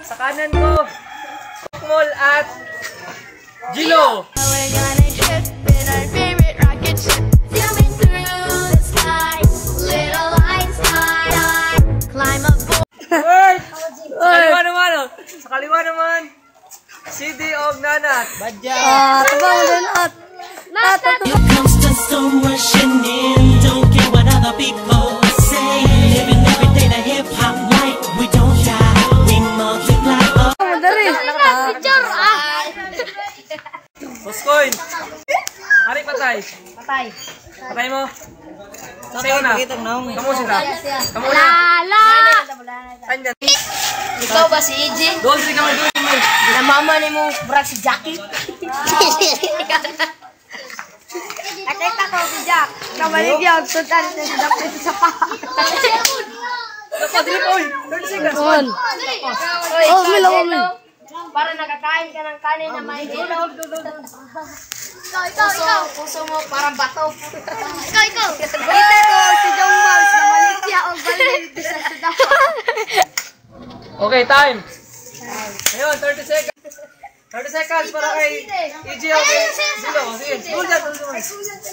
Sa kanan ko, Mall at Gilo. Kaliwa naman, oh. Sa kaliwa naman, CD of Nanat. Badya. Tabang Nanat. Here comes the sun rushing in. Don't care what other people say. Living every day the hip hop life. We don't die, we multiply. Madari. Picture Boskoy. Hari patay. Patay. Patay mo. Sa'yo na. Kamu sila. Kamu na. Lala. Andyan. Ikaw ba si EJ? Doon si kami doon mo. Na mama ni mo brag si Jackie. Nakita ko si Jack. Kamalig yung sundan sa Jack ito sa pa. Dapat drip oy. 30 seconds. On. Oh, milo. Para nakakain ka ng kanin na may ginaw. Ikaw. Puso mo parang bato. Ikaw. Kita ko si Jong Mouse na maligya o balik sa sudan. Okay, time. Ayun, 30 seconds. 30 seconds para kay EJ o kay Gilo. Sige, tulad.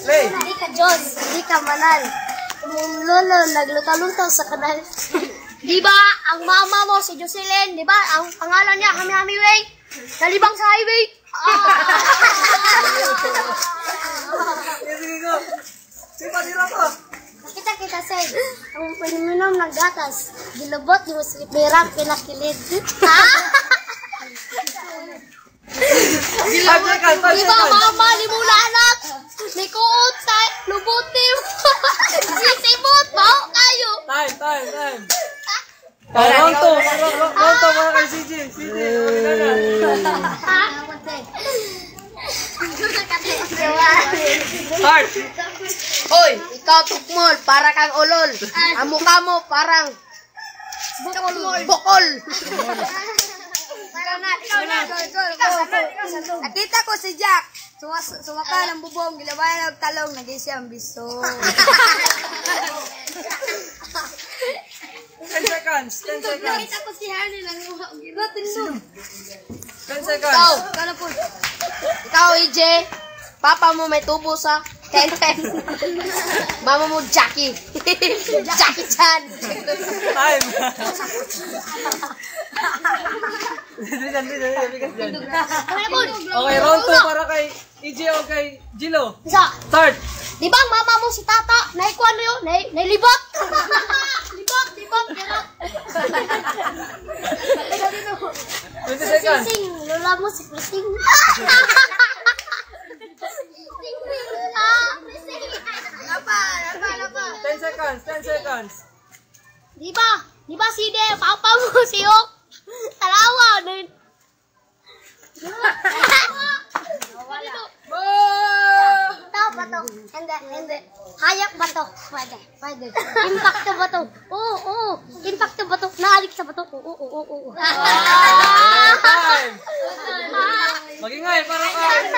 Play. Hindi ka Diyos, hindi ka manal. Lolo, nagluta-luntaw sa kanal. Di ba, ang mama mo si Jocelyn, di ba, ang pangalan niya, Hami-Hami Way, nalibang sa highway. Sige, go. Sila ko. Kita, Sed, ang paninom ng gatas, gilabot, yung sipirang pinakilid. Ha? 5 seconds, 5 Di ba, seconds. mama, ni mula anak, may kuot sa lubutim. Sisibot, bao kayo. Time. Round 2 para kay CJ. CJ, Start. Hoy, ikaw tukmol, para kang ulol. Ang mukha mo parang bukol. Nakita ko si Jack. Suwaka ng bubong, gilabayan ng talong, naging siyang biso. 10 seconds. Nakita ko si Harley lang yung ginatin 10 seconds. Ikaw, EJ, papa mo may tubo sa 10-10. Mama mo, Jackie. Jackie Chan. Time. Bigas dyan. Okay, round 2 para kay EJ o kay Gilo. Start. Di ba mama mo si tata? Naikuan mo yun? Nailibot? Libot. 20 seconds. Sing, lola mo si Prising. Napa. 10 seconds. Di ba si De, papa mo si Ok? Talawa. Ba to? Hindi. Hayak ba to? Pwede. Impacto ba to? Oo. Impacto ba to? Naalik sa ba to? Oo. Time. Magingay para kay.